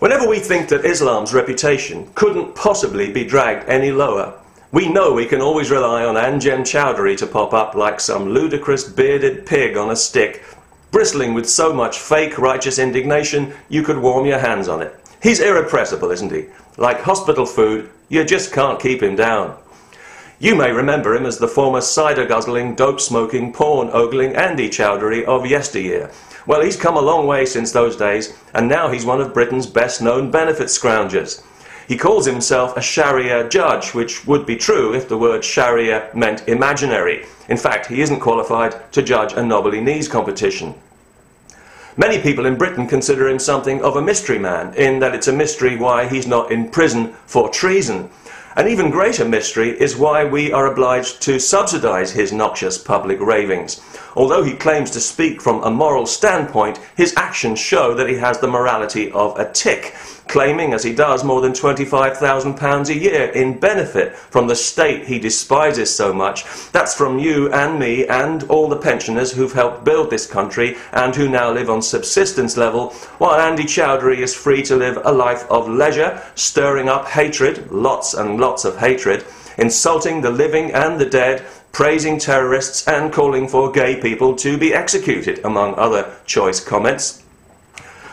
Whenever we think that Islam's reputation couldn't possibly be dragged any lower, we know we can always rely on Choudary to pop up like some ludicrous bearded pig on a stick, bristling with so much fake righteous indignation you could warm your hands on it. He's irrepressible, isn't he? Like hospital food, you just can't keep him down. You may remember him as the former cider-guzzling, dope-smoking, porn-ogling Choudary of yesteryear. Well, he's come a long way since those days, and now he's one of Britain's best-known benefit scroungers. He calls himself a Sharia judge, which would be true if the word Sharia meant imaginary. In fact, he isn't qualified to judge a knobbly knees competition. Many people in Britain consider him something of a mystery man, in that it's a mystery why he's not in prison for treason. An even greater mystery is why we are obliged to subsidise his noxious public ravings. Although he claims to speak from a moral standpoint, his actions show that he has the morality of a tick, claiming, as he does, more than £25,000 a year in benefit from the state he despises so much. That's from you and me and all the pensioners who've helped build this country and who now live on subsistence level, while Choudary is free to live a life of leisure, stirring up hatred, lots and lots of hatred, insulting the living and the dead, praising terrorists and calling for gay people to be executed, among other choice comments.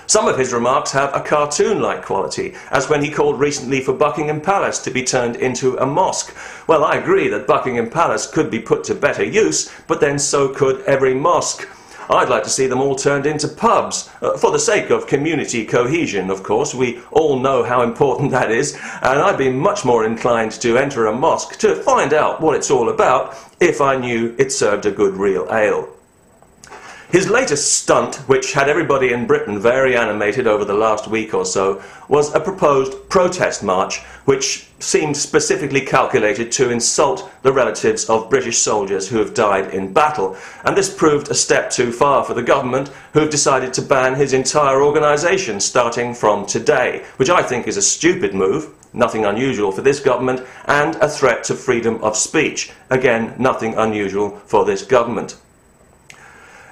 Some of his remarks have a cartoon-like quality, as when he called recently for Buckingham Palace to be turned into a mosque. Well, I agree that Buckingham Palace could be put to better use, but then so could every mosque. I'd like to see them all turned into pubs, for the sake of community cohesion, of course. We all know how important that is, and I'd be much more inclined to enter a mosque to find out what it's all about if I knew it served a good real ale. His latest stunt, which had everybody in Britain very animated over the last week or so, was a proposed protest march, which seemed specifically calculated to insult the relatives of British soldiers who have died in battle. And this proved a step too far for the government, who have decided to ban his entire organisation starting from today, which I think is a stupid move, nothing unusual for this government, and a threat to freedom of speech. Again, nothing unusual for this government.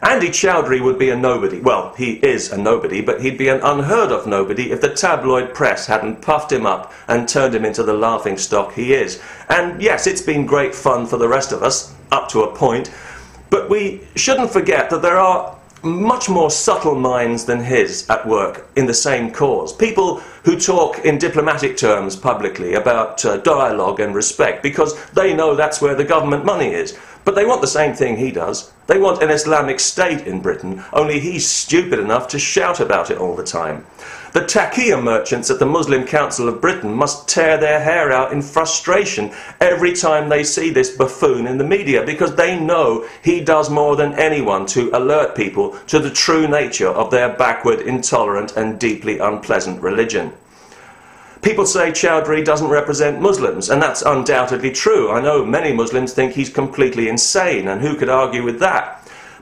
Choudary would be a nobody. Well, he is a nobody, but he'd be an unheard of nobody if the tabloid press hadn't puffed him up and turned him into the laughingstock he is. And yes, it's been great fun for the rest of us, up to a point, but we shouldn't forget that there are much more subtle minds than his at work in the same cause. People who talk in diplomatic terms publicly about dialogue and respect because they know that's where the government money is. But they want the same thing he does. They want an Islamic State in Britain, only he's stupid enough to shout about it all the time. The taqiyya merchants at the Muslim Council of Britain must tear their hair out in frustration every time they see this buffoon in the media, because they know he does more than anyone to alert people to the true nature of their backward, intolerant and deeply unpleasant religion. People say Choudary doesn't represent Muslims, and that's undoubtedly true. I know many Muslims think he's completely insane, and who could argue with that?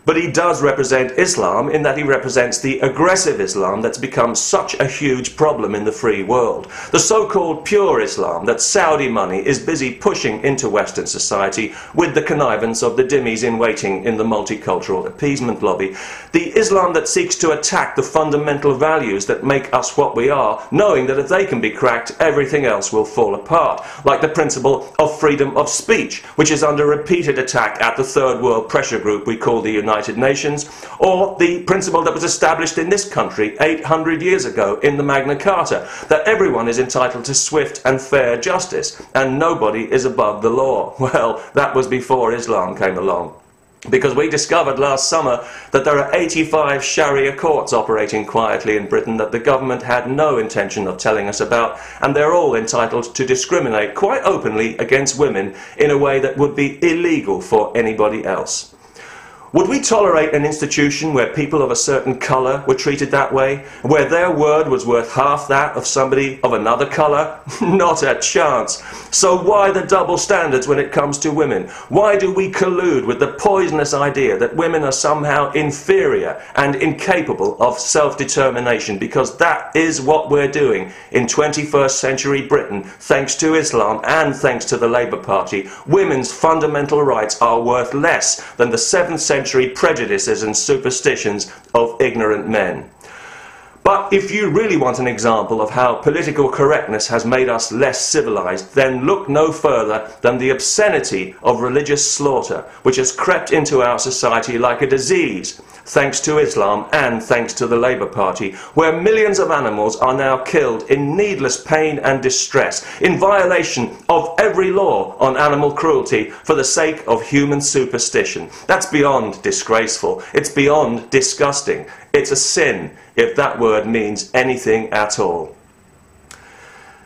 But he does represent Islam in that he represents the aggressive Islam that's become such a huge problem in the free world. The so-called pure Islam that Saudi money is busy pushing into Western society with the connivance of the dhimmis-in-waiting in the multicultural appeasement lobby. The Islam that seeks to attack the fundamental values that make us what we are, knowing that if they can be cracked, everything else will fall apart. Like the principle of freedom of speech, which is under repeated attack at the third world pressure group we call the United Nations, or the principle that was established in this country 800 years ago in the Magna Carta, that everyone is entitled to swift and fair justice, and nobody is above the law. Well, that was before Islam came along, because we discovered last summer that there are 85 Sharia courts operating quietly in Britain that the government had no intention of telling us about, and they're all entitled to discriminate quite openly against women in a way that would be illegal for anybody else. Would we tolerate an institution where people of a certain colour were treated that way? Where their word was worth half that of somebody of another colour? Not a chance. So why the double standards when it comes to women? Why do we collude with the poisonous idea that women are somehow inferior and incapable of self-determination? Because that is what we're doing in 21st century Britain, thanks to Islam and thanks to the Labour Party. Women's fundamental rights are worth less than the 7th century prejudices and superstitions of ignorant men. But if you really want an example of how political correctness has made us less civilized, then look no further than the obscenity of religious slaughter, which has crept into our society like a disease, thanks to Islam and thanks to the Labour Party, where millions of animals are now killed in needless pain and distress, in violation of every law on animal cruelty for the sake of human superstition. That's beyond disgraceful. It's beyond disgusting. It's a sin, if that word means anything at all.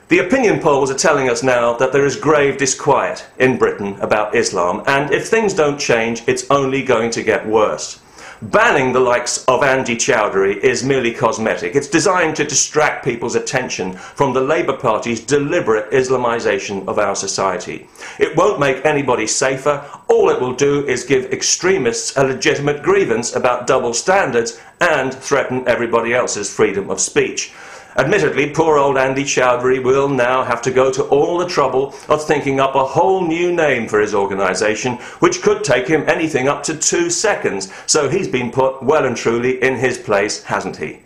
The opinion polls are telling us now that there is grave disquiet in Britain about Islam, and if things don't change, it's only going to get worse. Banning the likes of Andy Choudary is merely cosmetic. It's designed to distract people's attention from the Labour Party's deliberate Islamisation of our society. It won't make anybody safer. All it will do is give extremists a legitimate grievance about double standards and threaten everybody else's freedom of speech. Admittedly, poor old Andy Choudary will now have to go to all the trouble of thinking up a whole new name for his organisation, which could take him anything up to 2 seconds, so he's been put well and truly in his place, hasn't he?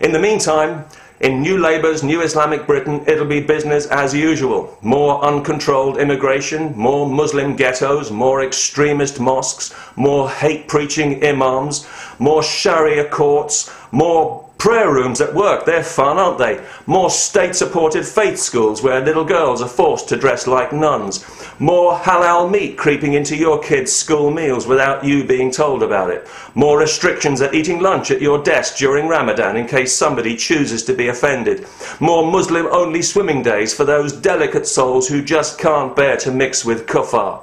In the meantime, in New Labour's New Islamic Britain, it'll be business as usual. More uncontrolled immigration, more Muslim ghettos, more extremist mosques, more hate-preaching imams, more Sharia courts, more prayer rooms at work. They're fun, aren't they? More state-supported faith schools where little girls are forced to dress like nuns. More halal meat creeping into your kids' school meals without you being told about it. More restrictions at eating lunch at your desk during Ramadan in case somebody chooses to be offended. More Muslim-only swimming days for those delicate souls who just can't bear to mix with kuffar.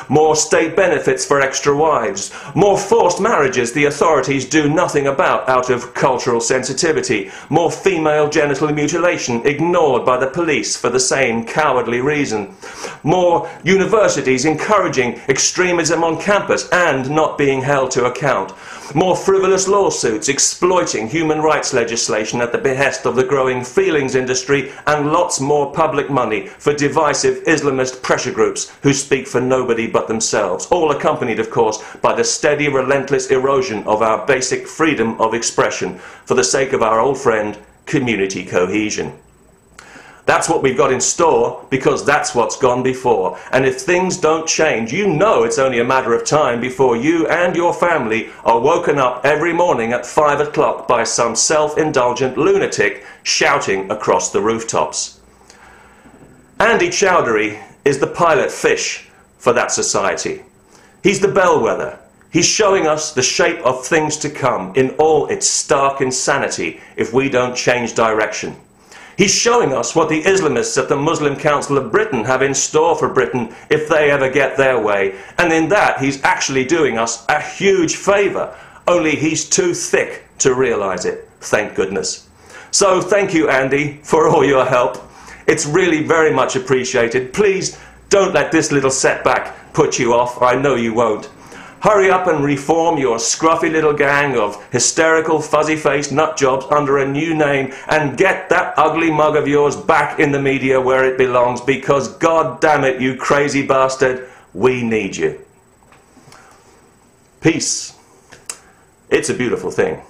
More state benefits for extra wives. More forced marriages the authorities do nothing about out of cultural sensitivity. More female genital mutilation ignored by the police for the same cowardly reason. More universities encouraging extremism on campus and not being held to account. More frivolous lawsuits exploiting human rights legislation at the behest of the growing feelings industry, and lots more public money for divisive Islamist pressure groups who speak for nobody but themselves, all accompanied, of course, by the steady, relentless erosion of our basic freedom of expression for the sake of our old friend, community cohesion. That's what we've got in store, because that's what's gone before. And if things don't change, you know it's only a matter of time before you and your family are woken up every morning at 5 o'clock by some self-indulgent lunatic shouting across the rooftops. Andy Choudary is the pilot fish for that society. He's the bellwether. He's showing us the shape of things to come in all its stark insanity if we don't change direction. He's showing us what the Islamists at the Muslim Council of Britain have in store for Britain if they ever get their way, and in that he's actually doing us a huge favour, only he's too thick to realise it, thank goodness. So thank you, Andy, for all your help. It's really very much appreciated. Please don't let this little setback put you off. I know you won't. Hurry up and reform your scruffy little gang of hysterical, fuzzy-faced nutjobs under a new name and get that ugly mug of yours back in the media where it belongs, because God damn it, you crazy bastard, we need you. Peace. It's a beautiful thing.